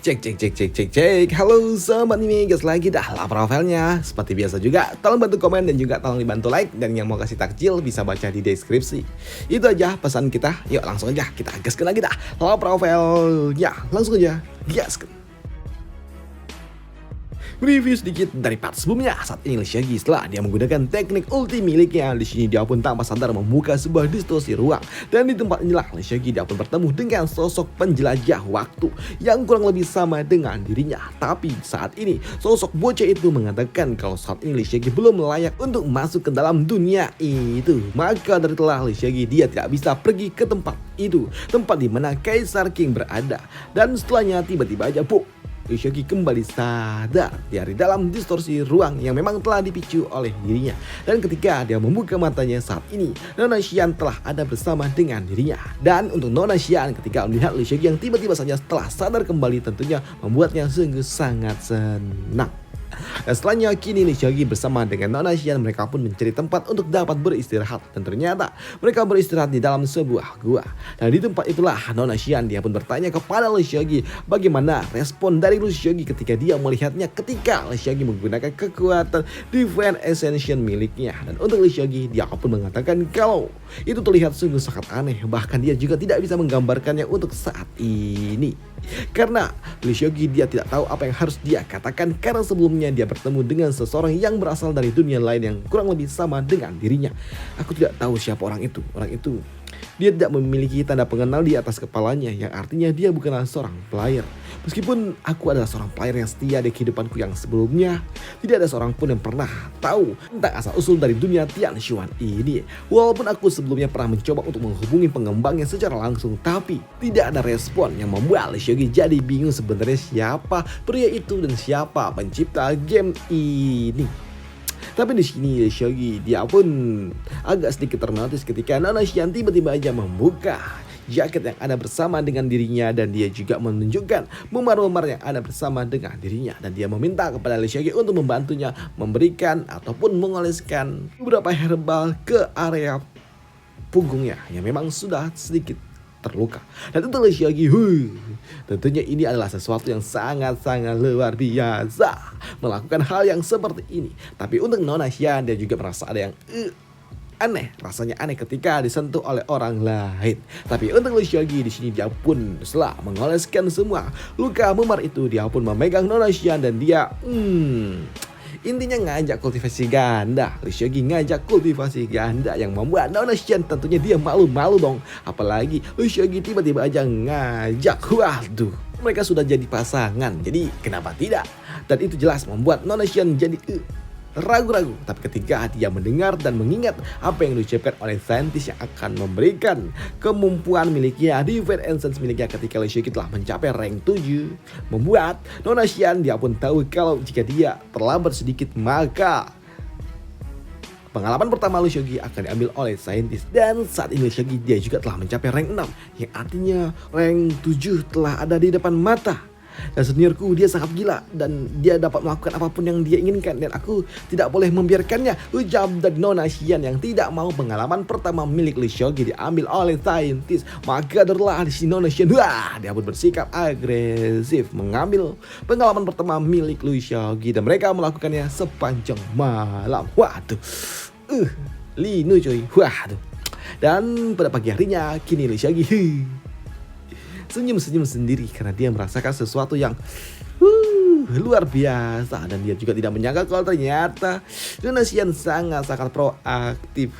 Cek. Halo sobat anime, guys lagi dah lah profilnya. Seperti biasa juga, tolong bantu komen dan juga tolong dibantu like. Dan yang mau kasih takjil bisa baca di deskripsi. Itu aja pesan kita. Yuk langsung aja kita gaskan lagi dah lah profilnya. Langsung aja gaskan. Review sedikit dari part sebelumnya. Saat ini Shaggy setelah dia menggunakan teknik ulti miliknya, di sini dia pun tanpa sadar membuka sebuah distorsi ruang. Dan di tempat inilah Shaggy dia pun bertemu dengan sosok penjelajah waktu yang kurang lebih sama dengan dirinya. Tapi saat ini sosok bocah itu mengatakan kalau saat ini Shaggy belum layak untuk masuk ke dalam dunia itu. Maka dari itulah Shaggy dia tidak bisa pergi ke tempat itu, tempat di mana Kaisar King berada. Dan setelahnya tiba-tiba aja Shaggy kembali sadar dari dalam distorsi ruang yang memang telah dipicu oleh dirinya. Dan ketika dia membuka matanya saat ini, Nona Xian telah ada bersama dengan dirinya. Dan untuk Nona Xian ketika melihat Shaggy yang tiba-tiba saja telah sadar kembali tentunya membuatnya sungguh sangat senang. Dan setelahnya kini Shaggy bersama dengan Nona Xian mereka pun mencari tempat untuk dapat beristirahat. Dan ternyata mereka beristirahat di dalam sebuah gua. Dan di tempat itulah Nona Xian dia pun bertanya kepada Shaggy bagaimana respon dari Shaggy ketika dia melihatnya ketika Shaggy menggunakan kekuatan Divine Ascension miliknya. Dan untuk Shaggy dia pun mengatakan kalau itu terlihat sungguh sangat aneh. Bahkan dia juga tidak bisa menggambarkannya untuk saat ini. Karena Shaggy dia tidak tahu apa yang harus dia katakan karena sebelumnya dia bertemu dengan seseorang yang berasal dari dunia lain yang kurang lebih sama dengan dirinya. Aku tidak tahu siapa orang itu. Orang itu dia tidak memiliki tanda pengenal di atas kepalanya, yang artinya dia bukanlah seorang player. Meskipun aku adalah seorang player yang setia di kehidupanku yang sebelumnya, tidak ada seorang pun yang pernah tahu tentang asal-usul dari dunia Tianshuan ini. Walaupun aku sebelumnya pernah mencoba untuk menghubungi pengembangnya secara langsung, tapi tidak ada respon yang membuat Shaggy jadi bingung sebenarnya siapa pria itu dan siapa pencipta game ini. Tapi di sini Shaggy dia pun agak sedikit ternotis ketika Nona Xian tiba-tiba aja membuka jaket yang ada bersama dengan dirinya. Dan dia juga menunjukkan memar-memar yang ada bersama dengan dirinya. Dan dia meminta kepada Shaggy untuk membantunya memberikan ataupun mengoleskan beberapa herbal ke area punggungnya yang memang sudah sedikit terluka. Dan itu Shaggy tentunya ini adalah sesuatu yang sangat-sangat luar biasa melakukan hal yang seperti ini. Tapi untuk Nona Xian dia juga merasa ada yang aneh, rasanya aneh ketika disentuh oleh orang lain. Tapi untuk Shaggy di sini dia pun setelah mengoleskan semua luka memar itu, dia pun memegang Nona Xian dan dia intinya ngajak kultivasi ganda. Shaggy ngajak kultivasi ganda yang membuat Nona Xian tentunya dia malu-malu dong. Apalagi Shaggy tiba-tiba aja ngajak. Waduh, mereka sudah jadi pasangan, jadi kenapa tidak? Dan itu jelas membuat Nona Xian jadi ragu-ragu. Tapi ketika dia mendengar dan mengingat apa yang diucapkan oleh saintis yang akan memberikan kemampuan miliknya, Divine Essence miliknya ketika Shaggy telah mencapai rank 7, membuat Nona Xian dia pun tahu kalau jika dia terlambat sedikit maka pengalaman pertama Shaggy akan diambil oleh saintis. Dan saat ini Shaggy dia juga telah mencapai rank 6, yang artinya rank 7 telah ada di depan mata. Dan seniorku dia sangat gila dan dia dapat melakukan apapun yang dia inginkan, dan aku tidak boleh membiarkannya, ucap dari Nona Xian yang tidak mau pengalaman pertama milik Shaggy diambil oleh saintis. Maka adalah di sini Nona Xian dia pun bersikap agresif mengambil pengalaman pertama milik Shaggy dan mereka melakukannya sepanjang malam. Waduh, linu coy, waduh. Dan pada pagi harinya kini Shaggy senyum-senyum sendiri karena dia merasakan sesuatu yang luar biasa. Dan dia juga tidak menyangka kalau ternyata Nona Xian sangat-sangat proaktif.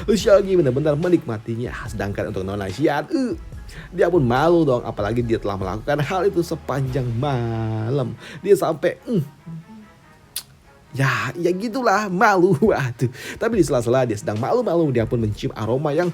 Shaggy benar-benar menikmatinya. Sedangkan untuk Nona Xian dia pun malu dong, apalagi dia telah melakukan hal itu sepanjang malam. Dia sampai ya gitulah, malu. Waduh. Tapi di sela-sela dia sedang malu-malu, dia pun mencium aroma yang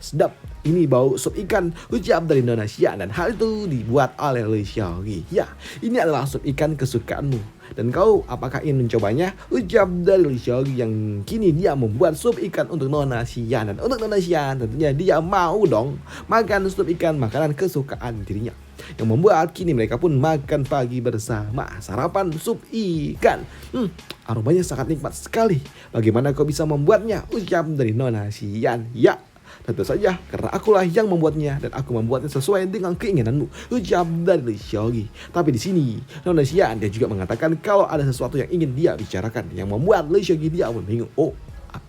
sedap. Ini bau sup ikan, ucap dari Nona Xian, dan hal itu dibuat oleh Shaggy. Ya, ini adalah sup ikan kesukaanmu. Dan kau apakah ingin mencobanya? Ucap dari Shaggy yang kini dia membuat sup ikan untuk Nona Xian. Dan untuk Nona Xian tentunya dia mau dong makan sup ikan, makanan kesukaan dirinya. Yang membuat kini mereka pun makan pagi bersama, sarapan sup ikan. Aromanya sangat nikmat sekali. Bagaimana kau bisa membuatnya? Ucap dari Nona Xian. Ya, Tentu saja karena akulah yang membuatnya dan aku membuatnya sesuai dengan keinginanmu, ucap dari Lee Seok-gi. Tapi di sini Nona Xian dia juga mengatakan kalau ada sesuatu yang ingin dia bicarakan yang membuat Lee Seok-gi dia pun bingung. Oh,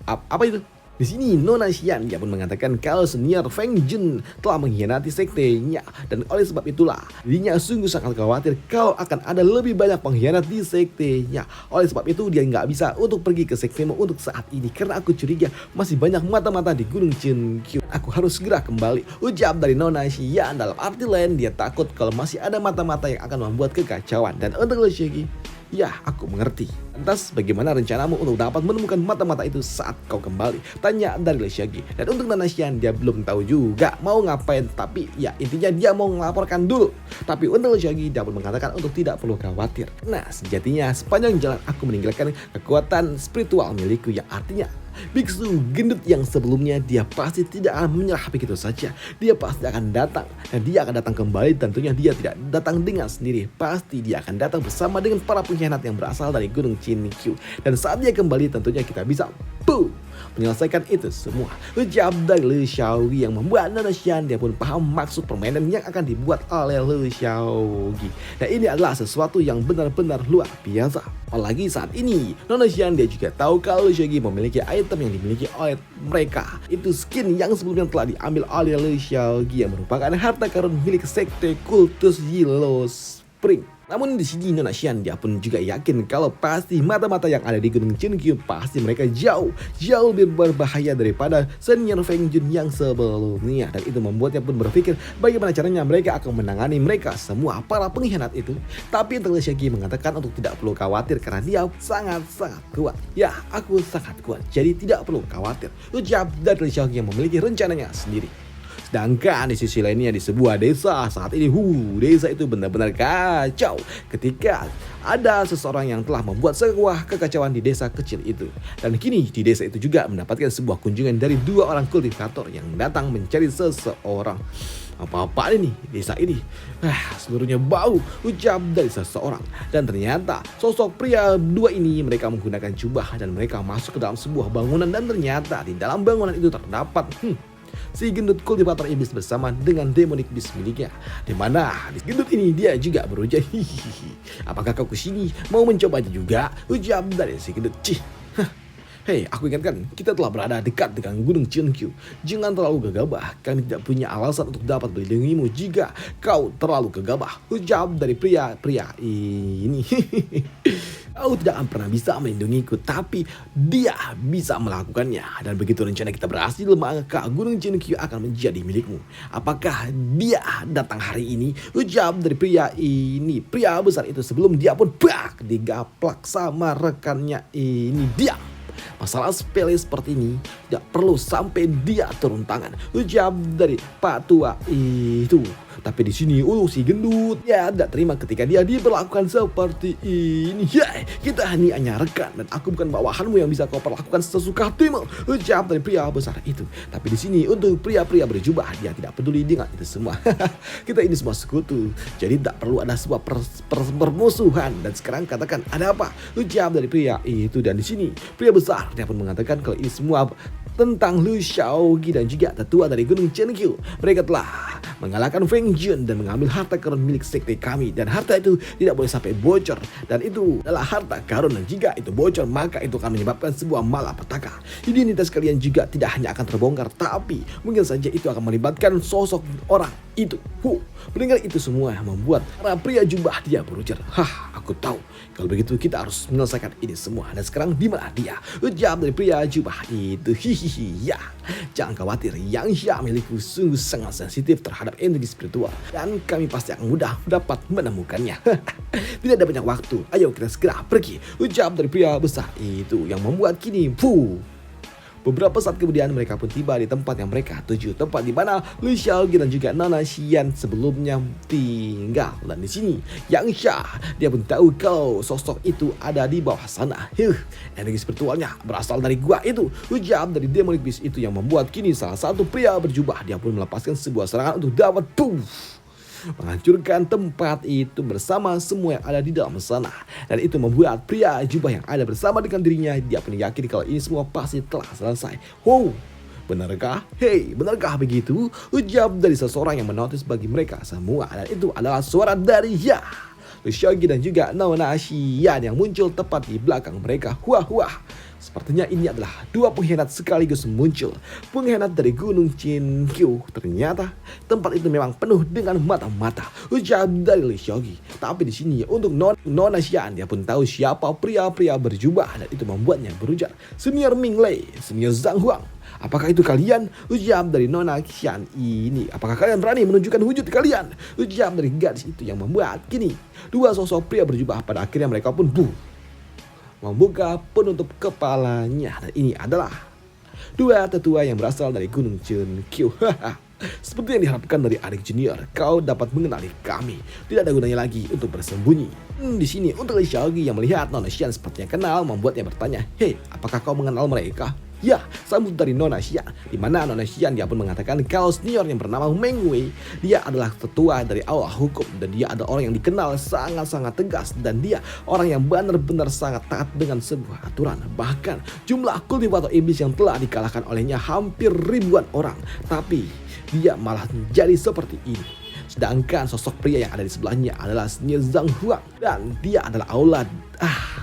apa itu? Di sini Nona Xian dia pun mengatakan kalau senior Feng Jun telah mengkhianati sektenya dan oleh sebab itulah dirinya sungguh sangat khawatir kalau akan ada lebih banyak pengkhianat di sektenya. Oleh sebab itu dia nggak bisa untuk pergi ke sektemu untuk saat ini karena aku curiga masih banyak mata-mata di Gunung Cheonkyu. Aku harus segera kembali, ucap dari Nona Xian. Dalam arti lain dia takut kalau masih ada mata-mata yang akan membuat kekacauan. Dan untuk Lee Seok-gi, ya, aku mengerti. Lantas, bagaimana rencanamu untuk dapat menemukan mata-mata itu saat kau kembali? Tanya dari Lee Seok-gi. Dan untuk Nona Xian, dia belum tahu juga mau ngapain. Tapi ya intinya dia mau melaporkan dulu. Tapi untuk Lee Seok-gi, dia pun mengatakan untuk tidak perlu khawatir. Nah, sejatinya sepanjang jalan aku meninggalkan kekuatan spiritual milikku, yang artinya biksu gendut yang sebelumnya dia pasti tidak akan menyerah begitu saja. Dia pasti akan datang dan dia akan datang kembali. Tentunya dia tidak datang dengan sendiri. Pasti dia akan datang bersama dengan para pengkhianat yang berasal dari Gunung Cheonkyu. Dan saat dia kembali tentunya kita bisa menyelesaikan itu semua. Ucap dari Lee Seok-gi yang membuat Nona Xian dia pun paham maksud permainan yang akan dibuat oleh Lee Seok-gi. Dan ini adalah sesuatu yang benar-benar luar biasa. Apalagi saat ini Nona Xian dia juga tahu kalau Lee Seok-gi memiliki item yang dimiliki oleh mereka. Itu skin yang sebelumnya telah diambil oleh Lee Seok-gi yang merupakan harta karun milik sekte kultus Yellow Spring. Namun di sini Nona Xian dia pun juga yakin kalau pasti mata-mata yang ada di Gunung Cheonkyu pasti mereka jauh lebih berbahaya daripada senior Feng Jun yang sebelumnya. Dan itu membuatnya pun berpikir bagaimana caranya mereka akan menangani mereka semua para pengkhianat itu. Tapi Lee Seok-gi mengatakan untuk tidak perlu khawatir karena dia sangat-sangat kuat. Ya, aku sangat kuat, jadi tidak perlu khawatir, ucap dari Lee Seok-gi yang memiliki rencananya sendiri. Sedangkan di sisi lainnya di sebuah desa saat ini, desa itu benar-benar kacau ketika ada seseorang yang telah membuat sebuah kekacauan di desa kecil itu. Dan kini di desa itu juga mendapatkan sebuah kunjungan dari 2 orang kultivator yang datang mencari seseorang. Apa-apa ini desa ini? Seluruhnya bau, ucap dari seseorang. Dan ternyata sosok pria 2 ini mereka menggunakan jubah dan mereka masuk ke dalam sebuah bangunan. Dan ternyata di dalam bangunan itu terdapat si gendut kultivator iblis bersama dengan demonic beast miliknya. Dimana di gendut ini dia juga berujar, apakah kau kesini mau mencobanya juga? Ucap dari si gendut. Hei, aku ingatkan, kita telah berada dekat dengan Gunung Cheonkyu. Jangan terlalu gegabah, kami tidak punya alasan untuk dapat melindungimu jika kau terlalu gegabah, ucap dari pria ini. Kau tidak akan pernah bisa melindungiku, tapi dia bisa melakukannya. Dan begitu rencana kita berhasil, maka Gunung Cheonkyu akan menjadi milikmu. Apakah dia datang hari ini? Ucap dari pria ini. Pria besar itu sebelum dia pun digaplak sama rekannya ini. Diam. Masalah sepele seperti ini tidak perlu sampai dia turun tangan, ucap dari Pak Tua itu. Tapi di sini si gendut ya tidak terima ketika dia diperlakukan seperti ini. Kita hanya rekan dan aku bukan bawahanmu yang bisa kau perlakukan sesuka hatimu, ucap dari pria besar itu. Tapi di sini untuk pria-pria berjubah dia tidak peduli dengan itu semua. Kita ini semua sekutu, jadi tidak perlu ada sebuah permusuhan. Dan sekarang katakan ada apa, ucap dari pria itu. Dan di sini pria besar dia pun mengatakan kalau ini semua tentang Lee Seok-gi dan juga tetua dari Gunung Cheonkyu. Mereka telah mengalahkan Feng Jun dan mengambil harta karun milik sekte kami. Dan harta itu tidak boleh sampai bocor. Dan itu adalah harta karun, dan jika itu bocor maka itu akan menyebabkan sebuah malapetaka. Identitas kalian juga tidak hanya akan terbongkar, tapi mungkin saja itu akan melibatkan sosok orang itu. Mendengar itu semua membuat para pria jubah dia berujar, aku tahu. Kalau begitu kita harus menyelesaikan ini semua. Dan sekarang di mana dia? Ucap dari pria jubah itu. Ya, jangan khawatir, Yang Xia milikku sungguh sangat sensitif terhadap energi spiritual dan kami pasti akan mudah dapat menemukannya. Tidak ada banyak waktu, ayo kita segera pergi, ucap dari pria besar itu yang membuat kini beberapa saat kemudian mereka pun tiba di tempat yang mereka tuju, tempat di mana Lee Seok-gi dan juga Nona Xian sebelumnya tinggal. Dan di sini Yang Xia dia pun tahu kalau sosok itu ada di bawah sana. Energi spiritualnya berasal dari gua itu, ucap dari demonic beast itu yang membuat kini salah satu pria berjubah dia pun melepaskan sebuah serangan untuk dapat menghancurkan tempat itu bersama semua yang ada di dalam sana. Dan itu membuat pria jubah yang ada bersama dengan dirinya dia pun yakin kalau ini semua pasti telah selesai. Benarkah? Hei, benarkah begitu? Ujar dari seseorang yang menotis bagi mereka semua. Dan itu adalah suara dari Lushogi dan juga Nona Xian yang muncul tepat di belakang mereka. Wah wah. Sepertinya ini adalah dua pengkhianat sekaligus muncul. Pengkhianat dari Gunung Chinkyu. Ternyata tempat itu memang penuh dengan mata-mata. Ujar dari Lushogi. Tapi di sini untuk Nona Xian, dia pun tahu siapa pria-pria berjubah dan itu membuatnya berujar. Senior Ming Lei, senior Zhang Huang. Apakah itu kalian? Ujar dari Nona Xian ini. Apakah kalian berani menunjukkan wujud kalian? Ujar dari gadis itu yang membuat kini dua sosok pria berjubah pada akhirnya mereka pun membuka penutup kepalanya. Dan ini adalah dua tetua yang berasal dari Gunung Chinkyu. Seperti yang diharapkan dari adik junior, kau dapat mengenali kami. Tidak ada gunanya lagi untuk bersembunyi. Di sini untuk Lushogi yang melihat Nona Xian sepertinya kenal, membuatnya bertanya, "Hei, apakah kau mengenal mereka?" Ya, sambut dari Nona Xian. Di mana Nona Xian dia pun mengatakan kalau senior yang bernama Meng Wei, dia adalah tetua dari aula hukum dan dia adalah orang yang dikenal sangat-sangat tegas dan dia orang yang benar-benar sangat taat dengan sebuah aturan. Bahkan jumlah kultivator iblis yang telah dikalahkan olehnya hampir ribuan orang, tapi dia malah menjadi seperti ini. Sedangkan sosok pria yang ada di sebelahnya adalah senior Zhang Huang dan dia adalah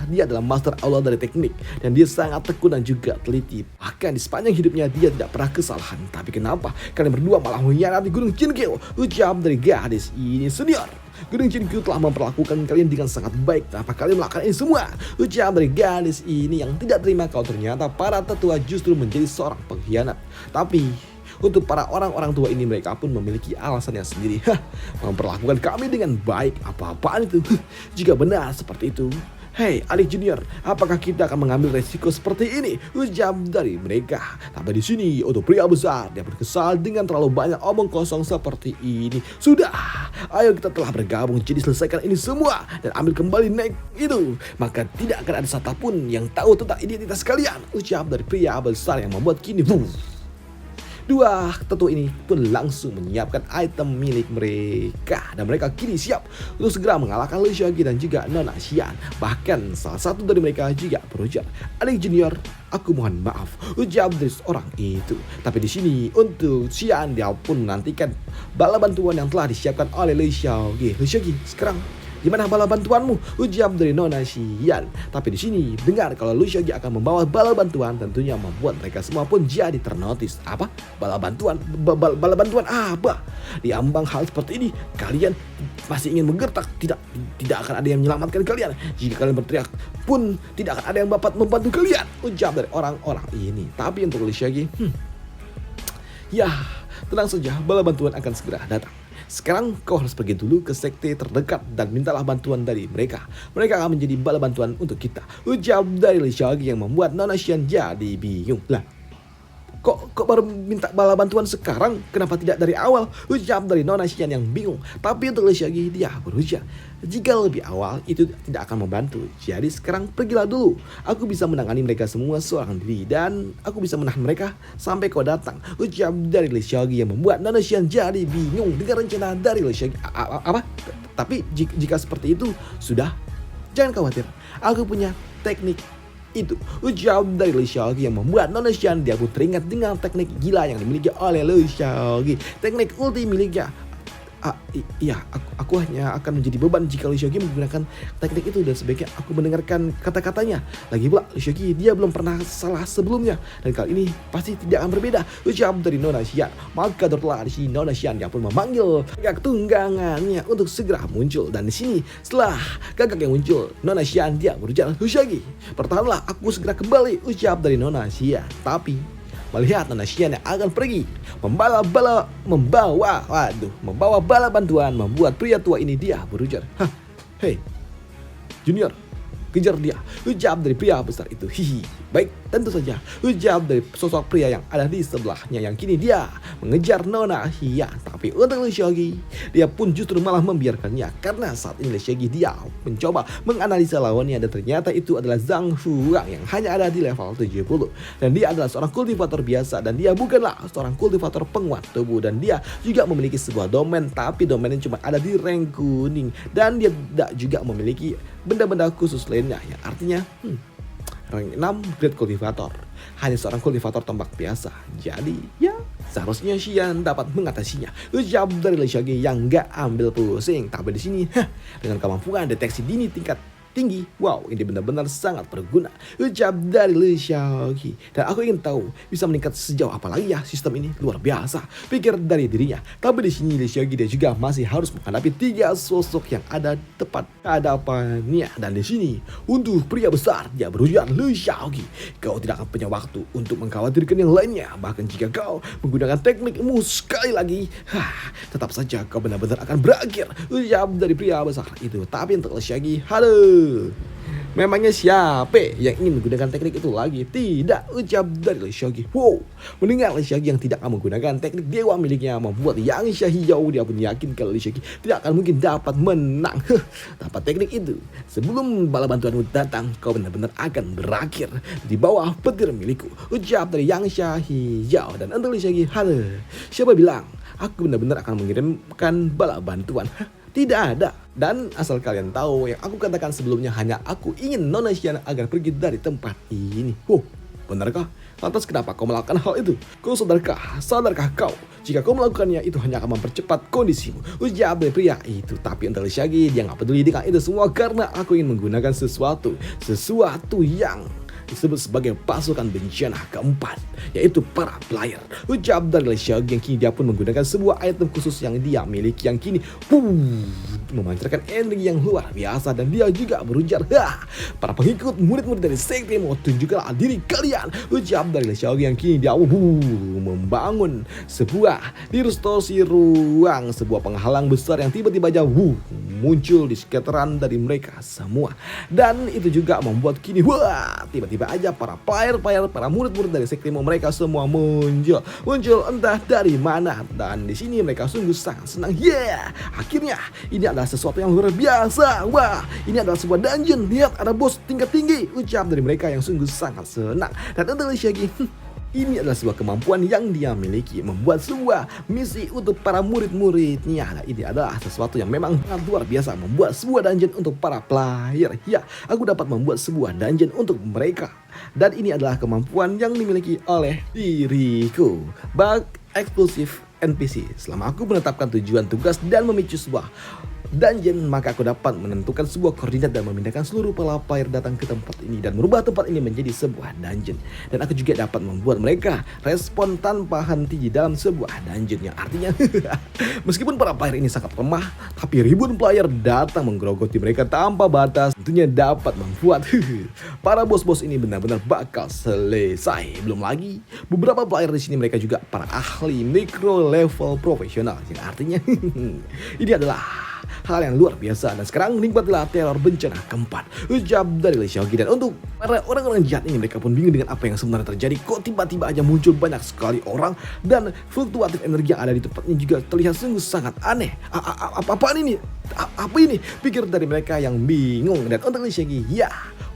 dia adalah master aula dari teknik dan dia sangat tekun dan juga teliti. Bahkan di sepanjang hidupnya dia tidak pernah kesalahan. Tapi kenapa kalian berdua malah mengkhianati Gunung Chinkyu? Ucap dari gadis ini senior. Gunung Chinkyu telah memperlakukan kalian dengan sangat baik. Kenapa kalian melakukan ini semua? Ucap dari gadis ini yang tidak terima kalau ternyata para tetua justru menjadi seorang pengkhianat. Tapi untuk para orang-orang tua ini mereka pun memiliki alasannya sendiri. Memperlakukan kami dengan baik. Apa-apaan itu? Jika benar seperti itu, hei adik junior, apakah kita akan mengambil resiko seperti ini? Ujar dari mereka. Tapi di sini untuk pria besar, dia berkesal dengan terlalu banyak omong kosong seperti ini. Sudah, ayo kita telah bergabung, jadi selesaikan ini semua dan ambil kembali naik itu. Maka tidak akan ada satupun yang tahu tentang identitas kalian. Ujar dari pria besar yang membuat kini dua tetua ini pun langsung menyiapkan item milik mereka dan mereka kini siap untuk segera mengalahkan Lushogi dan juga Nona Xian. Bahkan salah satu dari mereka juga berujar, "Adik junior, aku mohon maaf," ujar dari seorang itu. Tapi di sini untuk Xian dia pun menantikan bala bantuan yang telah disiapkan oleh Lushogi. "Lushogi, sekarang di mana bala bantuanmu?" ujar dari Nona Xian. Tapi di sini dengar kalau Lushogi akan membawa bala bantuan, tentunya membuat mereka semua pun jadi ternotis. Apa? Bala bantuan? Bala bantuan apa? Di ambang hal seperti ini, kalian masih ingin menggertak? Tidak akan ada yang menyelamatkan kalian. Jika kalian berteriak pun tidak akan ada yang dapat membantu kalian, ujar dari orang-orang ini. Tapi untuk Lushogi, ya tenang saja, bala bantuan akan segera datang. Sekarang kau harus pergi dulu ke sekte terdekat dan mintalah bantuan dari mereka. Mereka akan menjadi bala bantuan untuk kita. Ujar dari Lushogi yang membuat Nona Xian jadi bingung. Lah, kok baru minta bala bantuan sekarang? Kenapa tidak dari awal? Ujar dari Nona Xian yang bingung. Tapi untuk Lushogi dia berujar, jika lebih awal itu tidak akan membantu. Jadi sekarang pergilah dulu. Aku bisa menangani mereka semua seorang diri dan aku bisa menahan mereka sampai kau datang. Ujar dari Lushogi yang membuat Nona Xian jadi bingung dengan rencana dari Lushogi. Apa? Tapi jika seperti itu, sudah, jangan khawatir. Aku punya teknik itu, ujar dari Lushogi yang membuat Nona Xian dia pun teringat dengan teknik gila yang dimiliki oleh Lushogi. Teknik ulti miliknya. Iya, aku hanya akan menjadi beban jika Lushogi menggunakan teknik itu dan sebaiknya aku mendengarkan kata-katanya. Lagi pula Lushogi dia belum pernah salah sebelumnya dan kali ini pasti tidak akan berbeda. Ucap dari Nona Xian. Maka tertelah di sini Nona Xian dia pun memanggil gagak tunggangannya untuk segera muncul dan di sini setelah gagak yang muncul, Nona Xian dia berujar, "Lushogi, bertahanlah, aku segera kembali," ucap dari Nona Xian. Tapi melihat Nona Xian yang akan pergi membawa bala bantuan, membuat pria tua ini dia berujar, "Hei junior, kejar dia," ujar dari pria besar itu. Baik, tentu saja, ujar dari sosok pria yang ada di sebelahnya yang kini dia mengejar Nona Xian. Tapi untuk Lushogi, dia pun justru malah membiarkannya karena saat ini Lushogi dia mencoba menganalisa lawannya dan ternyata itu adalah Zhang Huang yang hanya ada di level 70 dan dia adalah seorang kultivator biasa dan dia bukanlah seorang kultivator penguat tubuh dan dia juga memiliki sebuah domain, tapi domainnya cuma ada di rank kuning dan dia tidak juga memiliki benda-benda khusus lainnya yang artinya rank 6 grade kultivator. Hanya seorang kultivator tombak biasa. Jadi ya seharusnya Xian dapat mengatasinya. Ucap dari Leshagi yang gak ambil pusing. Tapi di sini dengan kemampuan deteksi dini tingkat tinggi, wow, ini benar-benar sangat berguna. Ucap dari Leshagi. Dan aku ingin tahu bisa meningkat sejauh apa lagi ya sistem ini, luar biasa. Pikir dari dirinya. Tapi di sini Leshagi dia juga masih harus menghadapi 3 sosok yang ada tepat hadapannya. Dan di sini untuk pria besar dia berujar, Leshagi, kau tidak akan punya waktu untuk mengkhawatirkan yang lainnya. Bahkan jika kau menggunakan teknikmu sekali lagi, tetap saja kau benar-benar akan berakhir. Ucap dari pria besar itu. Tapi untuk Leshagi, halo, memangnya siapa yang ingin menggunakan teknik itu lagi? Tidak, ucap dari Leshagi. Wow, mendengar Leshagi yang tidak akan menggunakan teknik dewa miliknya membuat Yang Hijau dia pun yakin kalau Leshagi tidak akan mungkin dapat menang. Dapat teknik itu, sebelum bala bantuanmu datang, kau benar-benar akan berakhir di bawah petir milikku. Ucap dari Yang Hijau. Dan untuk Leshagi, halo, siapa bilang aku benar-benar akan mengirimkan bala bantuan? Tidak ada. Dan asal kalian tahu, yang aku katakan sebelumnya hanya aku ingin Nona Xian agar pergi dari tempat ini. Benarkah? Lantas kenapa kau melakukan hal itu? Sadarkah kau? Jika kau melakukannya, itu hanya akan mempercepat kondisimu. Ucap dari pria itu. Tapi untuk Leshagi, dia gak peduli dengan itu semua karena aku ingin menggunakan sesuatu yang disebut sebagai pasukan bencana keempat, yaitu para player. Ucap dari Leshagi yang kini dia pun menggunakan sebuah item khusus yang dia miliki yang kini memancarkan energi yang luar biasa. Dan dia juga berujar, para pengikut murid-murid dari sekte mau tunjukkanlah diri kalian. Ucap dari Leshagi yang kini dia membangun sebuah distorsi ruang, sebuah penghalang besar yang tiba-tiba aja muncul di sekitaran dari mereka semua. Dan itu juga membuat kini tiba-tiba aja para player, para murid-murid dari sekte mereka semua muncul entah dari mana. Dan di sini mereka sungguh sangat senang. Akhirnya ini adalah sesuatu yang luar biasa. Wah, ini adalah sebuah dungeon. Lihat, ada bos tingkat tinggi. Ucap dari mereka yang sungguh sangat senang. Dan untuk Leshagi, ini adalah sebuah kemampuan yang dia miliki, membuat sebuah misi untuk para murid-muridnya. Nah, ini adalah sesuatu yang memang sangat luar biasa, membuat sebuah dungeon untuk para player. Ya, aku dapat membuat sebuah dungeon untuk mereka. Dan ini adalah kemampuan yang dimiliki oleh diriku. Bug eksklusif NPC. Selama aku menetapkan tujuan tugas dan memicu sebuah dungeon, maka aku dapat menentukan sebuah koordinat dan memindahkan seluruh para player datang ke tempat ini dan merubah tempat ini menjadi sebuah dungeon. Dan aku juga dapat membuat mereka respon tanpa henti di dalam sebuah dungeon, yang artinya meskipun para player ini sangat lemah, tapi ribuan player datang menggerogoti mereka tanpa batas, tentunya dapat membuat para bos-bos ini benar-benar bakal selesai. Belum lagi beberapa player di sini mereka juga para ahli mikro level profesional, yang artinya ini adalah hal yang luar biasa. Dan sekarang nikmatilah teror bencana keempat. Ucap dari Leshagi. Dan untuk para orang-orang jahat ini, mereka pun bingung dengan apa yang sebenarnya terjadi. Kok tiba-tiba aja muncul banyak sekali orang, dan fluktuatif energi yang ada di tempatnya juga terlihat sungguh sangat aneh. Apaan ini? Apa ini? Pikir dari mereka yang bingung. Dan untuk Leshagi, ya,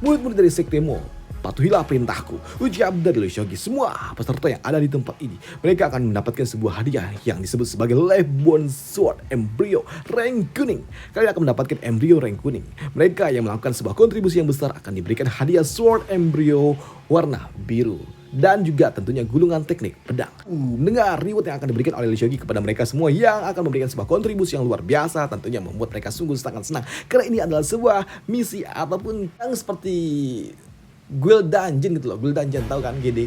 murid-murid dari sektemu, patuhilah perintahku. Ucap dari Leshagi. Semua peserta yang ada di tempat ini, mereka akan mendapatkan sebuah hadiah yang disebut sebagai Lifebone Sword Embryo rank kuning. Kalian akan mendapatkan Embryo rank kuning. Mereka yang melakukan sebuah kontribusi yang besar akan diberikan hadiah Sword Embryo warna biru. Dan juga tentunya gulungan teknik pedang. Mendengar reward yang akan diberikan oleh Leshagi kepada mereka semua yang akan memberikan sebuah kontribusi yang luar biasa, tentunya membuat mereka sungguh sangat senang. Karena ini adalah sebuah misi ataupun yang seperti Guild Dungeon gitu loh. Guild Dungeon, tahu kan? Guild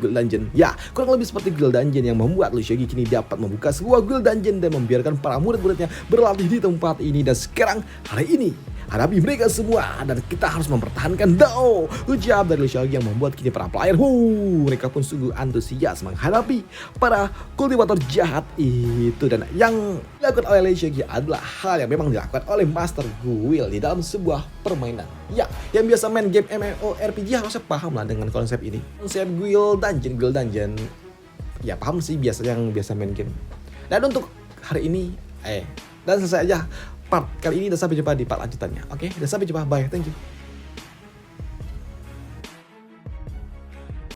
Dungeon. Ya, kurang lebih seperti Guild Dungeon yang membuat Leshagi kini dapat membuka sebuah Guild Dungeon dan membiarkan para murid-muridnya berlatih di tempat ini. Dan sekarang hari ini hadapi mereka semua dan kita harus mempertahankan Dao. Ucap dari Leshagi yang membuat kini para player mereka pun sungguh antusias menghadapi para kultivator jahat itu. Dan yang dilakukan oleh Leshagi adalah hal yang memang dilakukan oleh Master Guild di dalam sebuah permainan. Ya, yang biasa main game MMORPG harusnya paham lah dengan konsep ini. Konsep Guild Dungeon. Ya paham sih yang biasa main game. Dan untuk hari ini dan selesai aja part kali ini, dan sampai jumpa di part lanjutannya. Oke, dan sampai jumpa, bye, thank you.